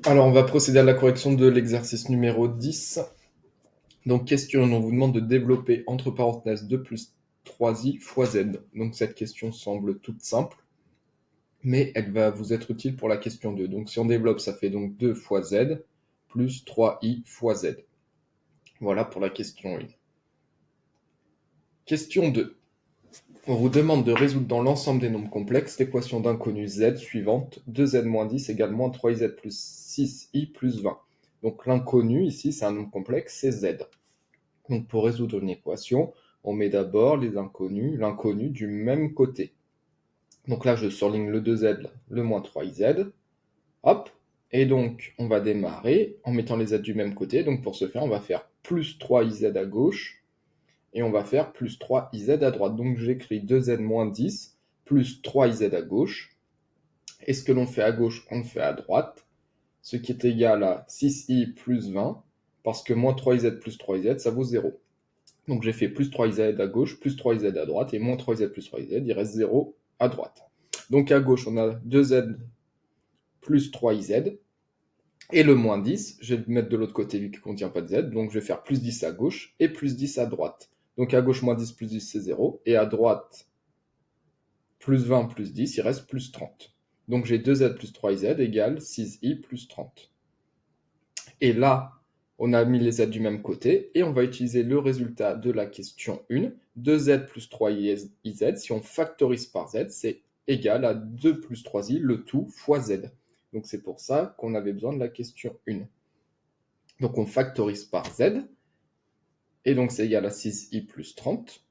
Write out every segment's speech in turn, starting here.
Alors, on va procéder à la correction de l'exercice numéro 10. Donc, question, on vous demande de développer entre parenthèses 2 plus 3i fois z. Donc, cette question semble toute simple, mais elle va vous être utile pour la question 2. Donc, si on développe, ça fait donc 2 fois z plus 3i fois z. Voilà pour la question 1. Question 2. On vous demande de résoudre dans l'ensemble des nombres complexes l'équation d'inconnu z suivante, 2z moins 10 égale moins 3iz plus 6i plus 20. Donc l'inconnu ici, c'est un nombre complexe, c'est z. Donc pour résoudre une équation, on met d'abord l'inconnu du même côté. Donc là, je surligne le 2z, le moins 3iz. Hop. Et donc, on va démarrer en mettant les z du même côté. Donc pour ce faire, on va faire plus 3iz à gauche et on va faire plus 3iz à droite. Donc j'écris 2z moins 10 plus 3iz à gauche. Et ce que l'on fait à gauche, on le fait à droite, ce qui est égal à 6i plus 20, parce que moins 3iz plus 3iz, ça vaut 0. Donc j'ai fait plus 3iz à gauche, plus 3iz à droite, et moins 3iz plus 3iz, il reste 0 à droite. Donc à gauche, on a 2z plus 3iz, et le moins 10, je vais le mettre de l'autre côté vu qu'il ne contient pas de z, donc je vais faire plus 10 à gauche et plus 10 à droite. Donc à gauche, moins 10 plus 10, c'est 0, et à droite, plus 20 plus 10, il reste plus 30. Donc j'ai 2z plus 3iz égale 6i plus 30. Et là, on a mis les z du même côté, et on va utiliser le résultat de la question 1, 2z plus 3iz, si on factorise par z, c'est égal à 2 plus 3i, le tout, fois z. Donc c'est pour ça qu'on avait besoin de la question 1. Donc on factorise par z, et donc c'est égal à 6i plus 30.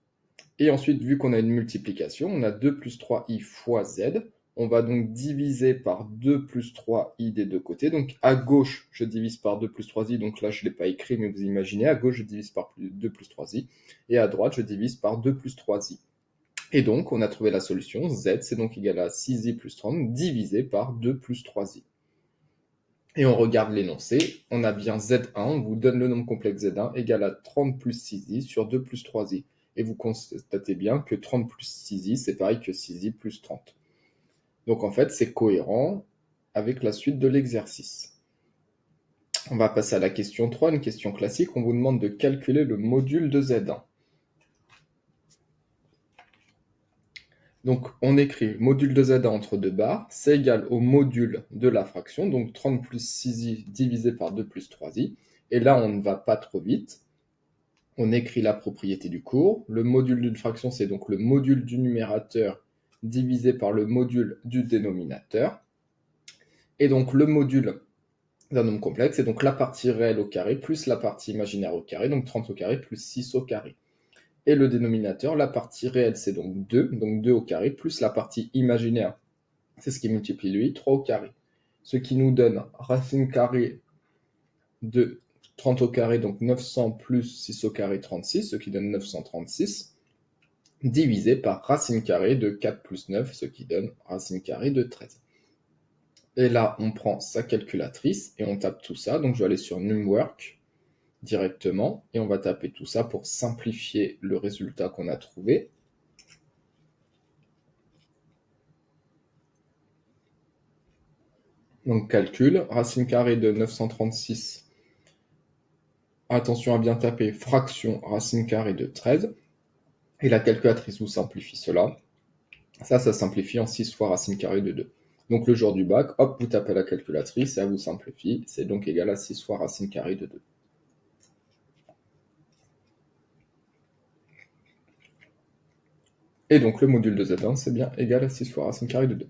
Et ensuite, vu qu'on a une multiplication, on a 2 plus 3i fois z. On va donc diviser par 2 plus 3i des deux côtés. Donc à gauche, je divise par 2 plus 3i. Donc là, je ne l'ai pas écrit, mais vous imaginez. À gauche, je divise par 2 plus 3i. Et à droite, je divise par 2 plus 3i. Et donc, on a trouvé la solution. Z, c'est donc égal à 6i plus 30 divisé par 2 plus 3i. Et on regarde l'énoncé. On a bien Z1. On vous donne le nombre complexe Z1 égal à 30 plus 6i sur 2 plus 3i. Et vous constatez bien que 30 plus 6i, c'est pareil que 6i plus 30. Donc en fait, c'est cohérent avec la suite de l'exercice. On va passer à la question 3, une question classique. On vous demande de calculer le module de Z1. Donc on écrit module de Z1 entre deux barres, c'est égal au module de la fraction, donc 30 plus 6i divisé par 2 plus 3i. Et là, on ne va pas trop vite. On écrit la propriété du cours. Le module d'une fraction, c'est donc le module du numérateur divisé par le module du dénominateur. Et donc le module d'un nombre complexe, c'est donc la partie réelle au carré plus la partie imaginaire au carré, donc 30 au carré plus 6 au carré. Et le dénominateur, la partie réelle, c'est donc 2 au carré, plus la partie imaginaire, c'est ce qui multiplie lui, 3 au carré. Ce qui nous donne racine carrée de 30 au carré, donc 900 plus 6 au carré, 36, ce qui donne 936, divisé par racine carrée de 4 plus 9, ce qui donne racine carrée de 13. Et là, on prend sa calculatrice et on tape tout ça. Donc je vais aller sur Numwork directement et on va taper tout ça pour simplifier le résultat qu'on a trouvé. Donc calcul, racine carrée de 936. Attention à bien taper fraction racine carrée de 13. Et la calculatrice vous simplifie cela. Ça simplifie en 6 fois racine carrée de 2. Donc le jour du bac, hop, vous tapez la calculatrice, ça vous simplifie. C'est donc égal à 6 fois racine carrée de 2. Et donc le module de Z1, c'est bien égal à 6 fois racine carrée de 2.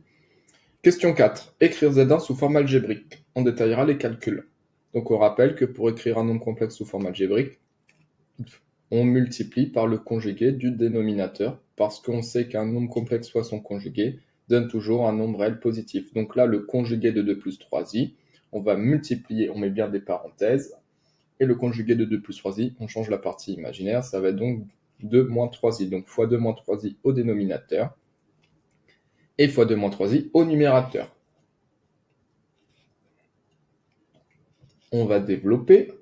Question 4. Écrire Z1 sous forme algébrique. On détaillera les calculs. Donc on rappelle que pour écrire un nombre complexe sous forme algébrique, on multiplie par le conjugué du dénominateur, parce qu'on sait qu'un nombre complexe fois son conjugué donne toujours un nombre réel positif. Donc là, le conjugué de 2 plus 3i, on va multiplier, on met bien des parenthèses, et le conjugué de 2 plus 3i, on change la partie imaginaire, ça va être donc 2 moins 3i, donc fois 2 moins 3i au dénominateur, et fois 2 moins 3i au numérateur. On va développer.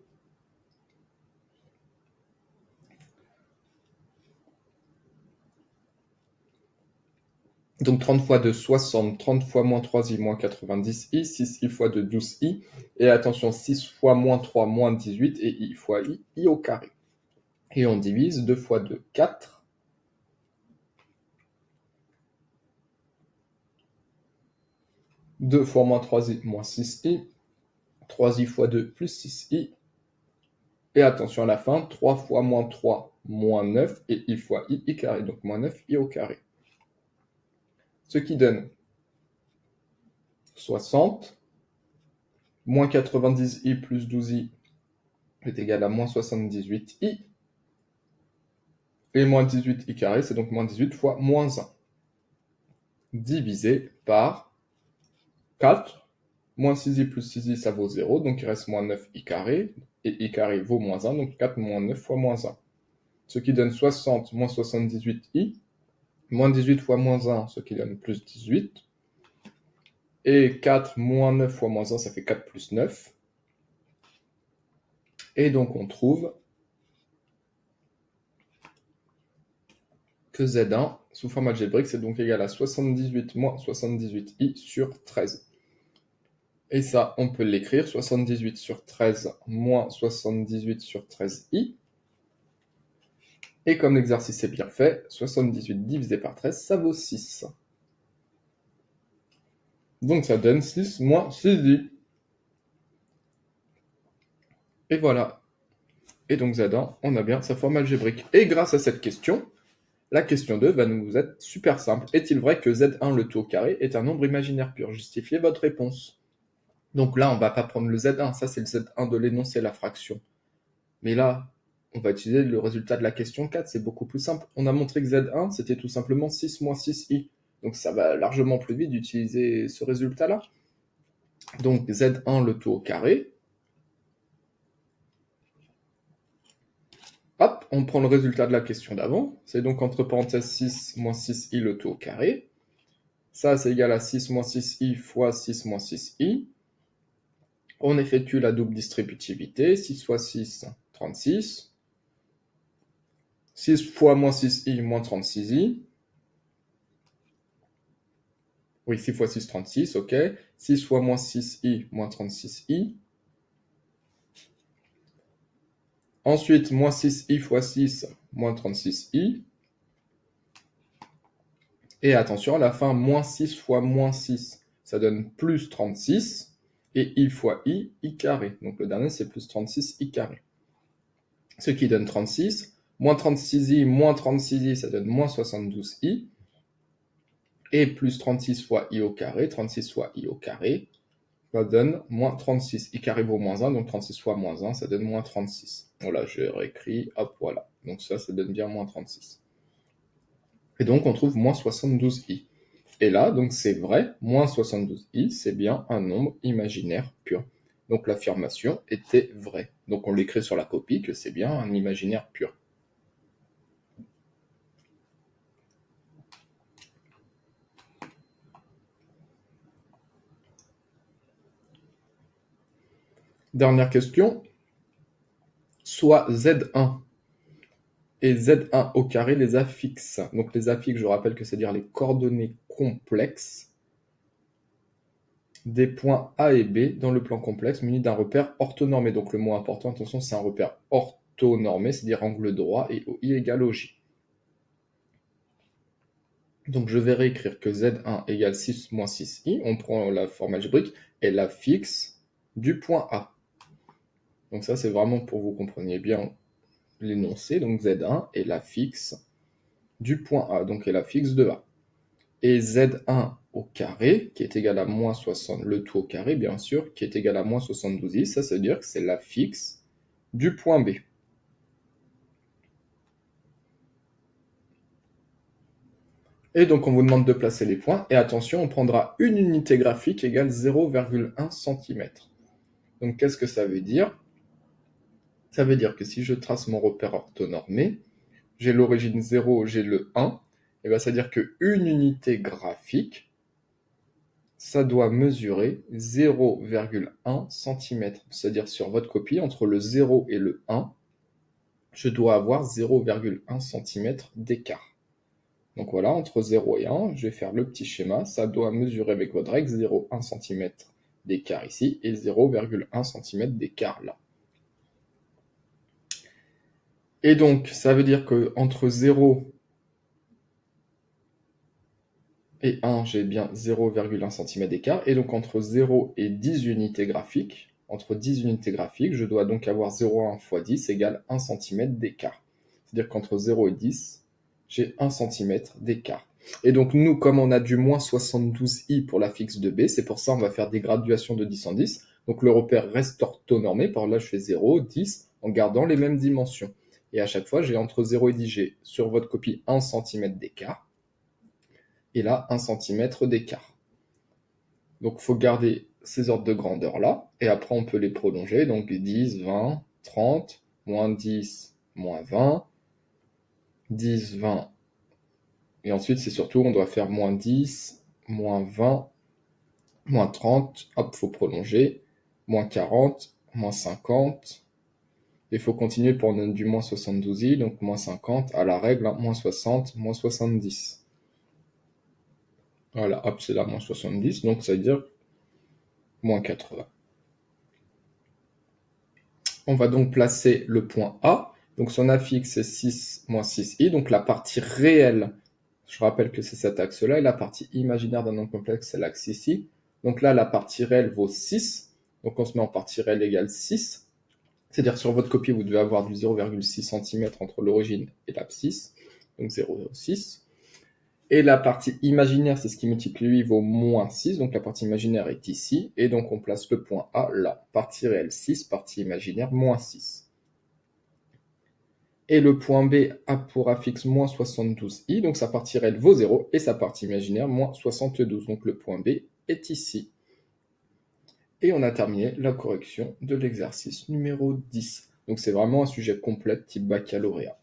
Donc 30 fois 2, 60, 30 fois moins 3i moins 90i, 6i fois 2, 12i, et attention, 6 fois moins 3, moins 18, et i fois i au carré. Et on divise 2 fois 2, 4. 2 fois moins 3i moins 6i, 3i fois 2 plus 6i, et attention à la fin, 3 fois moins 3 moins 9, et i fois i carré, donc moins 9i au carré. Ce qui donne 60, moins 90i plus 12i est égal à moins 78i, et moins 18i carré, c'est donc moins 18 fois moins 1, divisé par 4, moins 6i plus 6i, ça vaut 0, donc il reste moins 9i carré, et i carré vaut moins 1, donc 4 moins 9 fois moins 1. Ce qui donne 60 moins 78i, moins 18 fois moins 1, ce qui donne plus 18, et 4 moins 9 fois moins 1, ça fait 4 plus 9, et donc on trouve que Z1, sous forme algébrique, c'est donc égal à 78 moins 78i sur 13. Et ça, on peut l'écrire, 78 sur 13 moins 78 sur 13i. Et comme l'exercice est bien fait, 78 divisé par 13, ça vaut 6. Donc ça donne 6 moins 6i. Et voilà. Et donc Z1, on a bien sa forme algébrique. Et grâce à cette question, la question 2 va nous être super simple. Est-il vrai que Z1, le tout au carré, est un nombre imaginaire pur? Justifiez votre réponse. Donc là, on ne va pas prendre le Z1, ça c'est le Z1 de l'énoncé, la fraction. Mais là, on va utiliser le résultat de la question 4, c'est beaucoup plus simple. On a montré que Z1, c'était tout simplement 6 moins 6i. Donc ça va largement plus vite d'utiliser ce résultat-là. Donc Z1, le tout au carré. Hop, on prend le résultat de la question d'avant. C'est donc entre parenthèses 6 moins 6i, le tout au carré. Ça, c'est égal à 6 moins 6i fois 6 moins 6i. On effectue la double distributivité. 6 fois 6, 36. 6 fois moins 6i, moins 36i. Oui, 6 fois 6, 36, ok. 6 fois moins 6i, moins 36i. Ensuite, moins 6i fois 6, moins 36i. Et attention, à la fin, moins 6 fois moins 6, ça donne plus 36. Et i fois i carré. Donc le dernier, c'est plus 36i carré. Ce qui donne 36. Moins 36i, moins 36i, ça donne moins 72i. Et plus 36 fois i au carré, 36 fois i au carré, ça donne moins 36. I carré vaut moins 1, donc 36 fois moins 1, ça donne moins 36. Voilà, je réécris, hop, voilà. Donc ça donne bien moins 36. Et donc on trouve moins 72i. Et là, donc c'est vrai, moins 72i, c'est bien un nombre imaginaire pur. Donc l'affirmation était vraie. Donc on l'écrit sur la copie que c'est bien un imaginaire pur. Dernière question. Soit Z1 et Z1 au carré les affixes. Donc les affixes, je rappelle que c'est-à-dire les coordonnées complexes des points A et B dans le plan complexe muni d'un repère orthonormé. Donc le mot important, attention, c'est un repère orthonormé, c'est-à-dire angle droit et OI égale OJ. Donc je vais réécrire que Z1 égale 6 moins 6i, on prend la forme algébrique, et l'affixe du point A. Donc ça c'est vraiment pour que vous compreniez bien l'énoncé, donc Z1 est l'affixe du point A, donc est l'affixe de A. Et Z1 au carré, qui est égal à moins 60, le tout au carré bien sûr, qui est égal à moins 72i, ça veut dire que c'est l'affixe du point B. Et donc on vous demande de placer les points, et attention, on prendra une unité graphique égale 0,1 cm. Donc qu'est-ce que ça veut dire? Ça veut dire que si je trace mon repère orthonormé, j'ai l'origine 0, j'ai le 1, et bien ça veut dire qu'une unité graphique, ça doit mesurer 0,1 cm. C'est-à-dire sur votre copie, entre le 0 et le 1, je dois avoir 0,1 cm d'écart. Donc voilà, entre 0 et 1, je vais faire le petit schéma. Ça doit mesurer avec votre règle 0,1 cm d'écart ici et 0,1 cm d'écart là. Et donc, ça veut dire que entre 0 et 1, j'ai bien 0,1 cm d'écart. Et donc, entre 0 et 10 unités graphiques, je dois donc avoir 0,1 fois 10 égale 1 cm d'écart. C'est-à-dire qu'entre 0 et 10, j'ai 1 cm d'écart. Et donc, nous, comme on a du moins 72i pour la fixe de B, c'est pour ça qu'on va faire des graduations de 10 en 10. Donc, le repère reste orthonormé. Par là, je fais 0, 10, en gardant les mêmes dimensions. Et à chaque fois, j'ai entre 0 et 10, j'ai sur votre copie 1 cm d'écart. Et là, 1 cm d'écart. Donc, il faut garder ces ordres de grandeur-là. Et après, on peut les prolonger. Donc, 10, 20, 30, moins 10, moins 20, 10, 20. Et ensuite, c'est surtout, on doit faire moins 10, moins 20, moins 30. Hop, il faut prolonger. Moins 40, moins 50. Il faut continuer pour du moins 72i. Donc, moins 50 à la règle, hein, moins 60, moins 70. Voilà, hop, c'est là, moins 70. Donc, ça veut dire moins 80. On va donc placer le point A. Donc son affixe c'est 6 moins 6i. Donc la partie réelle, je rappelle que c'est cet axe-là, et la partie imaginaire d'un nombre complexe, c'est l'axe ici. Donc là, la partie réelle vaut 6. Donc on se met en partie réelle égale 6. C'est-à-dire sur votre copie, vous devez avoir du 0,6 cm entre l'origine et l'abscisse. Donc 0,6. Et la partie imaginaire, c'est ce qui multiplie 8 vaut moins 6, donc la partie imaginaire est ici, et donc on place le point A là. Partie réelle 6, partie imaginaire moins 6. Et le point B a pour affixe moins 72i, donc sa partie réelle vaut 0, et sa partie imaginaire moins 72, donc le point B est ici. Et on a terminé la correction de l'exercice numéro 10. Donc c'est vraiment un sujet complet type baccalauréat.